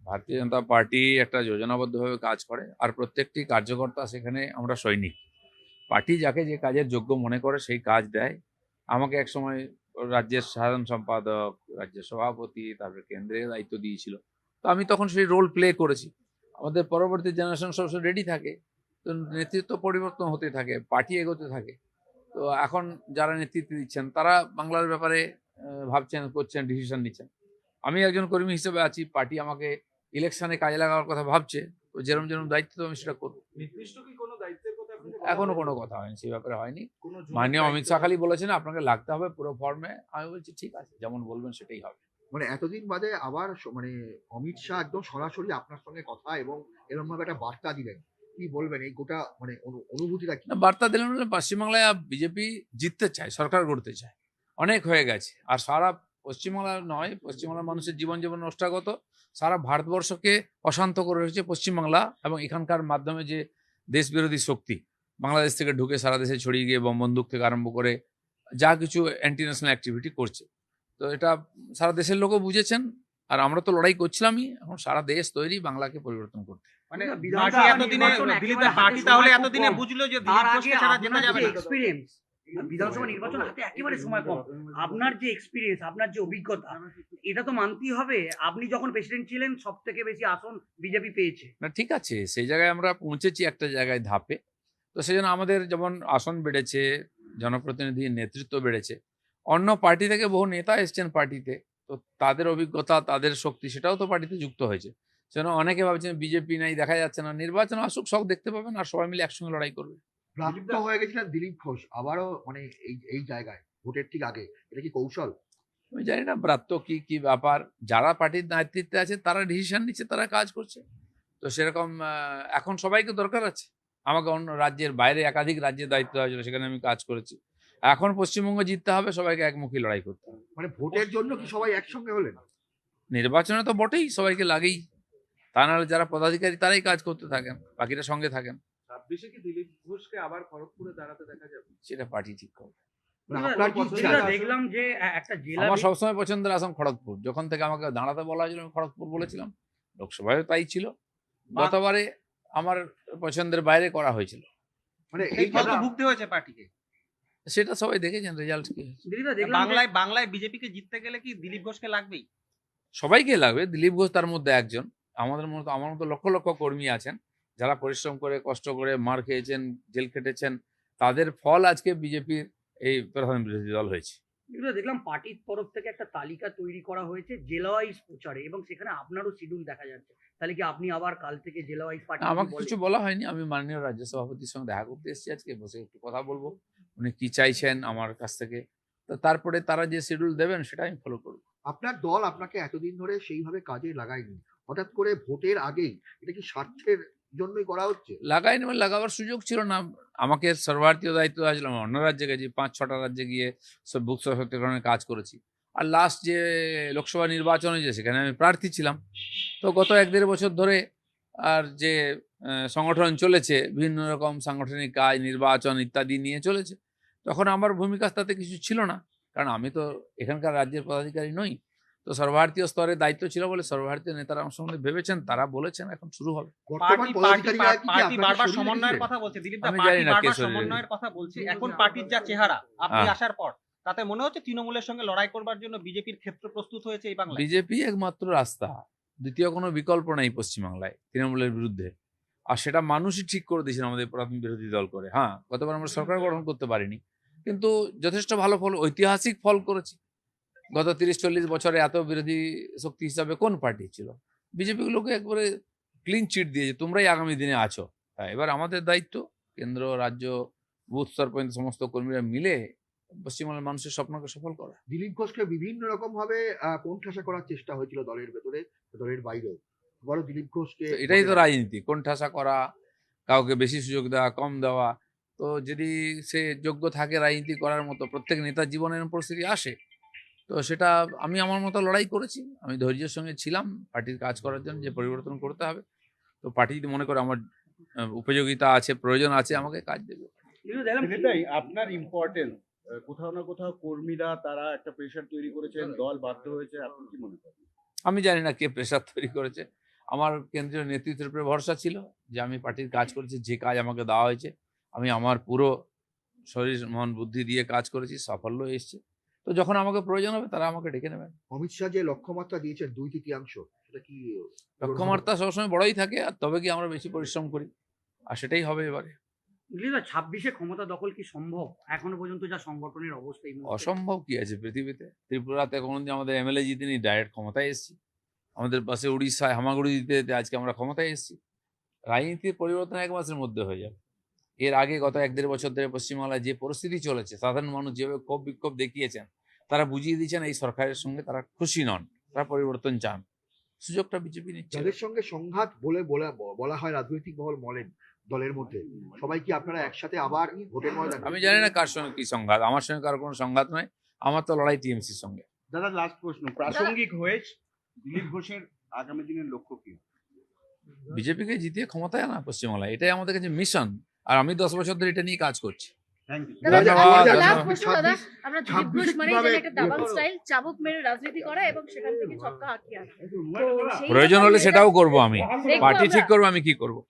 ভারতীয় জনতা পার্টি একটা যোজনাবদ্ধভাবে কাজ করে, আর প্রত্যেকটি কার্যকর্তা সেখানে আমরা সৈনিক। পার্টি যাকে যে কাজের যোগ্য মনে করে সেই কাজ দেয়। আমাকে একসময় রাজ্যের সাধারণ সম্পাদক, রাজ্যের সভাপতি, তারপরে কেন্দ্রের দায়িত্ব দিয়েছিল। তো আমি তখন সেই রোল প্লে করেছি। আমাদের পরবর্তী জেনারেশন সবসময় রেডি থাকে। তো নেতৃত্ব পরিবর্তন হতে থাকে, পার্টি এগোতে থাকে। তো এখন যারা নেতৃত্ব দিচ্ছেন তারা বাংলার ব্যাপারে ভাবছেন, করছেন, ডিসিশন নিচ্ছেন। আমি একজন কর্মী হিসেবে আছি, পার্টি আমাকে ইলেকশনে কাজে লাগানোর কথা ভাবছে। তো যেরকম যেরকম দায়িত্ব আমি সেটা করবো। নির্দিষ্ট কি কোনো দায়িত্বের কথা আপনাকে বলা এখনো হয়েছে? কোনো কথা হয়নি, সেই ব্যাপারে হয়নি। কোনো জোনের মাননীয় অমিত দায়িত্ব? শাহ খালি বলেছেন আপনাকে লাগতে হবে পুরো ফর্মে। আমি বলছি ঠিক আছে, যেমন বলবেন সেটাই হবে। মানে এতদিন বাদে আবার মানে অমিত শাহ একদম সরাসরি আপনার সঙ্গে কথা এবং এরকম ভাবে একটা বার্তা দিলেন। কি বলবেন এই গোটা মানে অনুভূতিটা কি? না, বার্তা দিলেন বলে পশ্চিমবাংলায় বিজেপি জিততে চায়, সরকার গড়তে চায়। অনেক হয়ে গেছে। আর সারা পশ্চিমবাংলা নয়, পশ্চিমবাংলার মানুষের জীবন জীবন নষ্টাগত। সারা ভারতবর্ষকে অশান্ত করে রেখেছে পশ্চিমবাংলা, এবং এখানকার মাধ্যমে যে দেশবিরোধী শক্তি বাংলাদেশ থেকে ঢুকে সারা দেশে ছড়িয়ে গিয়ে বোম বন্দুক থেকে আরম্ভ করে যা কিছু অ্যান্টি ন্যাশনাল অ্যাক্টিভিটি করছে। তো এটা সারা দেশের লোকও বুঝেছেন। আর আমরা তো লড়াই করছিলামই, এখন সারা দেশ তৈরি বাংলাকে পরিবর্তন করতে। মানে বিধানসভা পার্টি এতদিনে নির্বাচন দিলীপ একেবারে পার্টি হাতে তাহলে সময় এতদিনে খুব কম। বুঝলো যে তার দিলীপ আগে ঘোষকে ছাড়া জেতা আপনার যাবে যে না। এক্সপিরিয়েন্স, বিধানসভা নির্বাচন হাতে একেবারে সময় কম, আপনার যে এক্সপিরিয়েন্স, আপনার যে অভিজ্ঞতা, এটা তো মানতেই হবে। আপনি যখন প্রেসিডেন্ট ছিলেন সব থেকে বেশি আসন বিজেপি পেয়েছে। না ঠিক আছে, সেই জায়গায় আমরা পৌঁছেছি একটা জায়গায় ধাপে। তো সেই জন্য আমাদের যেমন আসন বেড়েছে, জনপ্রতিনিধির নেতৃত্ব বেড়েছে। অন্য পার্টি থেকে বহু নেতা এসছেন পার্টিতে। তো তাদের অভিজ্ঞতা, তাদের শক্তি সেটাও তো পার্টিতে যুক্ত হয়েছে। সেজন্য অনেকে ভাবছেন বিজেপি নাই, দেখা যাচ্ছে না। নির্বাচন আসুক, সব দেখতে পাবেন, আর সবাই মিলে একসঙ্গে লড়াই করবে। প্রাপ্ত হয়ে গেছিলেন দিলীপ ঘোষ আবারও মানে এই জায়গায় ভোটের ঠিক আগে। এটা কি কৌশল? আমি জানি না ব্রাত্য কি ব্যাপার। যারা পার্টির নেতৃত্বে আছে তারা ডিসিশন নিচ্ছে, তারা কাজ করছে। তো সেরকম এখন সবাইকে দরকার আছে। আমাকে অন্য রাজ্যের বাইরে একাধিক রাজ্যের দায়িত্ব হয়েছিল, সেখানে আমি কাজ করেছি। এখন পশ্চিমবঙ্গ জিততে হবে, সবাইকে একমুখী লড়াই করতে হবে। মানে ভোটের জন্য কি সবাই একসঙ্গে হলেন? নির্বাচনে তো বটেই, সবাইকে লাগেই। তা নাহলে যারা পদাধিকারী তারাই কাজ করতে থাকেন, বাকিরা সঙ্গে থাকেন। 26-এ কি দিলীপ ঘোষকে আবার খড়গপুরে দাঁড়াতে দেখা যাবে? সেটা পার্টি ঠিক করবে। মানে আপনার কি ইচ্ছা? যেটা দেখলাম যে একটা জেলা আমার সবসময় পছন্দের আসন খড়গপুর। যখন থেকে আমাকে দাঁড়াতে বলা হয়েছিল আমি খড়গপুর বলেছিলাম। লোকসভায় তাই ছিল। গতবারে আমার পছন্দের বাইরে করা হয়েছিল। মানে এই এই ফল তো ভুগতে হয়েছে পার্টিকে। সেটা সবাই দেখেছেন রেজাল্ট কি হয়েছে। দিলীপদা দেখলাম যে বাংলায় বিজেপিকে জিততে গেলে কি দিলীপ ঘোষকে লাগবেই? সবাইকে লাগবে, দিলীপ ঘোষ তার মধ্যে একজন। আমার মতো লক্ষ লক্ষ কর্মী আছেন যারা পরিশ্রম করে, কষ্ট করে, মার খেয়েছেন, জেল খেটেছেন। তাদের ফল আজকে বিজেপির এই প্রধান বিরোধী দল হয়েছে। দিলীপদা দেখলাম পার্টির তরফ থেকে একটা তালিকা তৈরি করা হয়েছে জেলা ওয়াইজ প্রচারে, এবং সেখানে আপনারও শিডিউল দেখা যাচ্ছে। তাহলে কি আপনি আবার কাল থেকে জেলা ওয়াইজ পার্টি আমাকে কিছু বলা হয়নি। আমি মাননীয় রাজ্য সভাপতির সঙ্গে দেখা করতে এসেছি, আজকে বসে একটু কথা বলবো। উনি কি চাইছেন আমার কাছ থেকে। তো তারপরে তারা যে শিডিউল দেবেন সেটা আমি ফলো করবো। আপনার দল আপনাকে এতদিন ধরে সেইভাবে কাজে লাগায়নি। হঠাৎ করে ভোটের আগেই এটা কি স্বার্থের জন্যই করা হচ্ছে? লাগাইনি মানে লাগাবার সুযোগ ছিল না। আমাকে সর্বভারতীয় দায়িত্ব আসলাম, অন্য রাজ্যে গেছি, ৫-৬টা রাজ্যে গিয়ে সব বুক সশক্তিকরণের কাজ করেছি। আর লাস্ট যে লোকসভা নির্বাচন হয়েছে সেখানে আমি প্রার্থী ছিলাম। তো গত ১-১.৫ বছর ধরে আর যে সংগঠন চলেছে, বিভিন্ন রকম সাংগঠনিক কাজ, নির্বাচন ইত্যাদি নিয়ে চলেছে। তখন আমার ভূমিকা তাতে কিছু ছিল না, কারণ আমি তো এখানকার রাজ্যের পদাধিকারী নই। তো সর্বভারতীয় স্তরে দায়িত্ব ছিল বলে সর্বভারতীয় নেতারা আমার সম্বন্ধে ভেবেছেন, তারা বলেছেন, এখন শুরু হবে। বর্তমান পদাধিকারীরা কি পার্টি আপনাকে বারবার সরিয়ে সমন্বয়ের দিয়েছে? কথা বলছে। দিলীপ দা আমি পার্টি জানি না কে বারবার সরিয়ে সমন্বয়ের কথা বলছে। এখন পার্টির যা চেহারা আপনি হ্যাঁ। আসার পর, তাতে মনে হচ্ছে তৃণমূলের সঙ্গে লড়াই করবার জন্য বিজেপির ক্ষেত্র প্রস্তুত হয়েছে এই বাংলায়। বিজেপি একমাত্র রাস্তা, দ্বিতীয় কোনো বিকল্প নেই পশ্চিমবাংলায় তৃণমূলের বিরুদ্ধে। আর সেটা মানুষই ঠিক করে দিয়েছেন আমাদের প্রধান বিরোধী দল করে। হ্যাঁ, গতবার আমরা সরকার গঠন করতে পারিনি, কিন্তু যথেষ্ট ভালো ফল, ঐতিহাসিক ফল করেছি। গত ৩০-৪০ বছরে এত বিরোধী শক্তি হিসাবে কোন পার্টি ছিল? বিজেপি গুলোকে একবারে ক্লিন চিট দিয়েছে, তোমরাই আগামী দিনে আছো। হ্যাঁ, এবার আমাদের দায়িত্ব কেন্দ্র, রাজ্য, বুথ স্তর পর্যন্ত সমস্ত কর্মীরা মিলে পশ্চিমবাংলার মানুষের স্বপ্নকে সফল করা। দিলীপ ঘোষকে বিভিন্ন রকম ভাবে কোণঠাসা করার চেষ্টা হয়েছিল দলের ভেতরে, দলের বাইরেও। বড় দিলীপ ঘোষকে তো এটাই তো রাজনীতি, কোণঠাসা করা, কাউকে বেশি সুযোগ দেওয়া, কম দেওয়া। তো যদি সে যোগ্য থাকে রাজনীতি করার মতো, প্রত্যেক নেতার জীবনে এরকম পরিস্থিতি আসে। তো সেটা আমি আমার মতো লড়াই করেছি। আমি ধৈর্যের সঙ্গে ছিলাম পার্টির কাজ করার জন্য, যে পরিবর্তন করতে হবে। তো পার্টি যদি মনে করে আমার উপযোগিতা আছে, প্রয়োজন আছে, আমাকে কাজ দেবে। দিলীপ দেখলাম দিলীপদাই, আপনার ইম্পর্টেন্স কোথাও না কোথাও কর্মীরা তারা একটা প্রেশার তৈরি করেছেন, দল বাধ্য হয়েছে, আপনি কি মনে করেন? আমি জানি না কে প্রেশার তৈরি করেছে। আমার কেন্দ্রীয় নেতৃত্বের উপরে ভরসা ছিল যে আমি পার্টির কাজ করেছি, যে কাজ আমাকে দেওয়া হয়েছে আমি আমার পুরো শরীর মন বুদ্ধি দিয়ে কাজ করেছি, সাফল্য এসছে। তো যখন আমাকে প্রয়োজন হবে তারা আমাকে ডেকে নেবেন। অমিত শাহ যে লক্ষ্যমাত্রা দিয়েছেন 2/3, সেটা কি লক্ষ্যমাত্রা সবসময় বড়ই থাকে, আর তবে কি আমরা বেশি পরিশ্রম করি, আর সেটাই হবে এবারে। দিলীপদা 26-এ ক্ষমতা দখল কি সম্ভব এখনো পর্যন্ত যা সংগঠনের অবস্থা এই মুহূর্তে? অসম্ভব কি আছে পৃথিবীতে? ত্রিপুরাতে কোনোদিন আমাদের এমএলএ জিতেনি, ডাইরেক্ট ক্ষমতায় এসেছি। আমাদের পাশে উড়িষ্যায় হামাগুড়ি দিতে দিতে আজকে আমরা ক্ষমতায় এসেছি। রাজনীতির পরিবর্তন 1 মাসের মধ্যে হয়ে যাবে। এর আগে গত 1-1.5 বছর ধরে পশ্চিমবাংলায় যে পরিস্থিতি চলেছে, সাধারণ মানুষ যেভাবে ক্ষোভ বিক্ষোভ দেখিয়েছেন, তারা বুঝিয়ে দিয়েছেন এই সরকারের সঙ্গে তারা খুশি নন, তারা পরিবর্তন চান। সুযোগটা বিজেপি নিচ্ছে। যাদের সঙ্গে সংঘাত বলা হয় রাজনৈতিক মহল বলেন দলের মধ্যে, সবাই কি আপনারা একসাথে আবার ভোটের ময়দানে? আমি জানি না কার সঙ্গে কি সংঘাত, আমার সঙ্গে কারো কোনো সংঘাত নয়। আমার তো লড়াই টিএমসির সঙ্গে। দাদা লাস্ট প্রশ্ন, প্রাসঙ্গিক হয়ে দিলীপ ঘোষের আগামী দিনের লক্ষ্য কি? বিজেপিকে জিতিয়ে ক্ষমতায় আনা পশ্চিমবাংলায়, এটাই আমাদের কাছে মিশন। আর আমি 10 বছর ধরে এটা নিয়ে কাজ করছি। Thank you. দাদা, ধন্যবাদ, last ধন্যবাদ। প্রশ্ন দাদা, আমরা দিলীপ ঘোষ 26 মানে কিভাবে একটা দাবাং করবো? স্টাইল চাবুক মেরে রাজনীতি করা এবং সেখান থেকে ছক্কা হাঁকিয়ে আনা। তো সেই প্রয়োজন হলে রকম সেটাও করব আমি। দেখবো পার্টি আমরা। ঠিক করবো আমি কি করব।